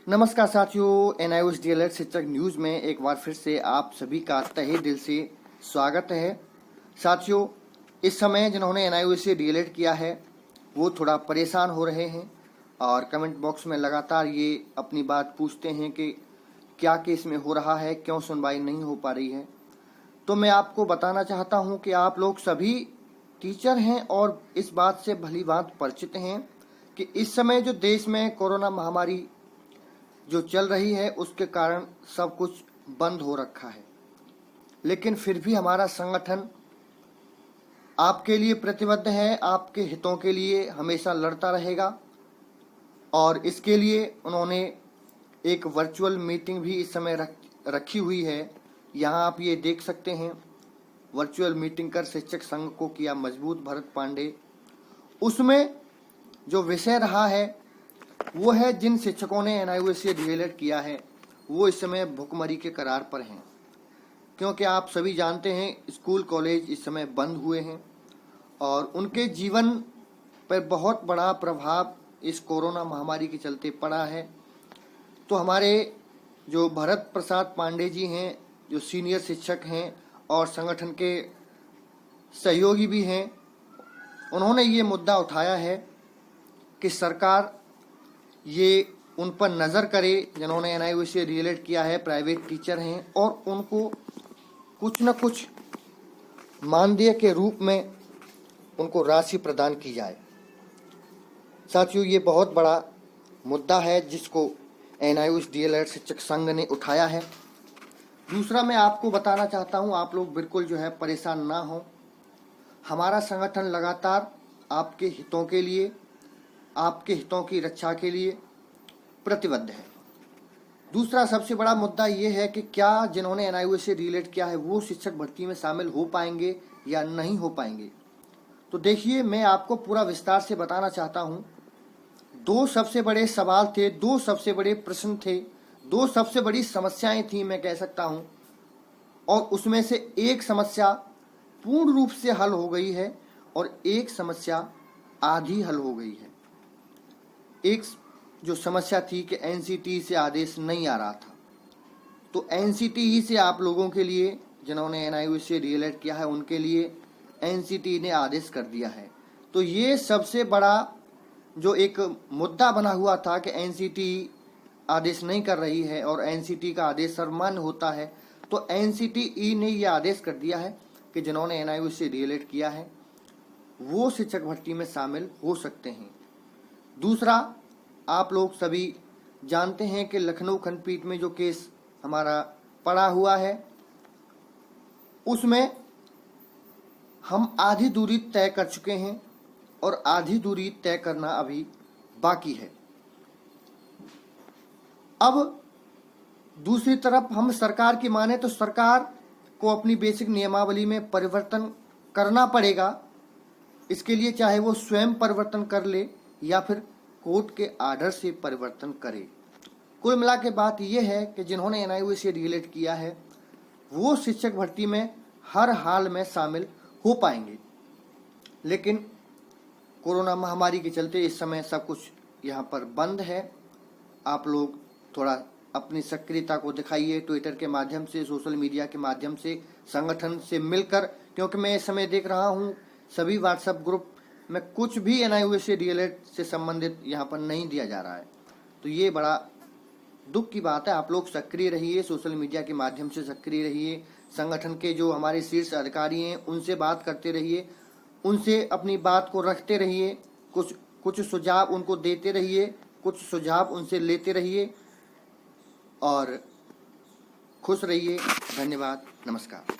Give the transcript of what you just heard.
नमस्कार साथियों, NIOS DElEd शिक्षक न्यूज़ में एक बार फिर से आप सभी का तहे दिल से स्वागत है। साथियों, इस समय जिन्होंने एनआईओएस से डीएलएड किया है वो थोड़ा परेशान हो रहे हैं और कमेंट बॉक्स में लगातार ये अपनी बात पूछते हैं कि क्या केस में हो रहा है, क्यों सुनवाई नहीं हो पा रही है। तो मैं आपको बताना चाहता हूँ कि आप लोग सभी टीचर हैं और इस बात से भली बात परिचित हैं कि इस समय जो देश में कोरोना महामारी जो चल रही है उसके कारण सब कुछ बंद हो रखा है, लेकिन फिर भी हमारा संगठन आपके लिए प्रतिबद्ध है, आपके हितों के लिए हमेशा लड़ता रहेगा। और इसके लिए उन्होंने एक वर्चुअल मीटिंग भी इस समय रखी हुई है। यहाँ आप ये देख सकते हैं, वर्चुअल मीटिंग कर शिक्षक संघ को किया मजबूत भरत पांडे। उसमें जो विषय रहा है वो है, जिन शिक्षकों ने एनआईओएस से डीएलएड किया है वो इस समय भुखमरी के कगार पर हैं, क्योंकि आप सभी जानते हैं स्कूल कॉलेज इस समय बंद हुए हैं और उनके जीवन पर बहुत बड़ा प्रभाव इस कोरोना महामारी के चलते पड़ा है। तो हमारे जो भरत प्रसाद पांडे जी हैं, जो सीनियर शिक्षक हैं और संगठन के सहयोगी भी हैं, उन्होंने ये मुद्दा उठाया है कि सरकार ये उन पर नज़र करे जिन्होंने एनआईओएस से डीएलएड किया है, प्राइवेट टीचर हैं, और उनको कुछ न कुछ मानदेय के रूप में उनको राशि प्रदान की जाए। साथियों, ये बहुत बड़ा मुद्दा है जिसको एनआईओएस डीएलएड शिक्षक संघ ने उठाया है। दूसरा, मैं आपको बताना चाहता हूँ, आप लोग बिल्कुल जो है परेशान ना हो। हमारा संगठन लगातार आपके हितों के लिए, आपके हितों की रक्षा के लिए प्रतिबद्ध है। दूसरा सबसे बड़ा मुद्दा ये है कि क्या जिन्होंने एनआईओएस से डीएलएड किया है वो शिक्षक भर्ती में शामिल हो पाएंगे या नहीं हो पाएंगे। तो देखिए, मैं आपको पूरा विस्तार से बताना चाहता हूँ। दो सबसे बड़े सवाल थे, दो सबसे बड़े प्रश्न थे, दो सबसे बड़ी समस्याएं थी मैं कह सकता हूँ, और उसमें से एक समस्या पूर्ण रूप से हल हो गई है और एक समस्या आधी हल हो गई है। एक जो समस्या थी कि एनसीटी से आदेश नहीं आ रहा था, तो एनसीटी ही से आप लोगों के लिए जिन्होंने एनआईओएस से डीएलएड किया है उनके लिए एनसीटी ने आदेश कर दिया है। तो ये सबसे बड़ा जो एक मुद्दा बना हुआ था कि एनसीटी आदेश नहीं कर रही है और एनसीटी का आदेश सर्वमान्य होता है, तो एनसीटी ने ये आदेश कर दिया है कि जिन्होंने एनआईओएस से डीएलएड किया है वो शिक्षक भर्ती में शामिल हो सकते हैं। दूसरा, आप लोग सभी जानते हैं कि लखनऊ खंडपीठ में जो केस हमारा पड़ा हुआ है उसमें हम आधी दूरी तय कर चुके हैं और आधी दूरी तय करना अभी बाकी है। अब दूसरी तरफ हम सरकार की माने तो सरकार को अपनी बेसिक नियमावली में परिवर्तन करना पड़ेगा। इसके लिए चाहे वो स्वयं परिवर्तन कर ले या फिर कोर्ट के आर्डर से परिवर्तन करे। कुल मिला के बात यह है कि जिन्होंने एनआईओएस से डीएलएड किया है वो शिक्षक भर्ती में हर हाल में शामिल हो पाएंगे, लेकिन कोरोना महामारी के चलते इस समय सब कुछ यहाँ पर बंद है। आप लोग थोड़ा अपनी सक्रियता को दिखाइए, ट्विटर के माध्यम से, सोशल मीडिया के माध्यम से, संगठन से मिलकर, क्योंकि मैं इस समय देख रहा हूँ सभी व्हाट्सएप ग्रुप में कुछ भी एनआईओएस से डीएलएड से संबंधित यहाँ पर नहीं दिया जा रहा है। तो ये बड़ा दुख की बात है। आप लोग सक्रिय रहिए, सोशल मीडिया के माध्यम से सक्रिय रहिए, संगठन के जो हमारे शीर्ष अधिकारी हैं उनसे बात करते रहिए, उनसे अपनी बात को रखते रहिए, कुछ सुझाव उनको देते रहिए, कुछ सुझाव उनसे लेते रहिए और खुश रहिए। धन्यवाद, नमस्कार।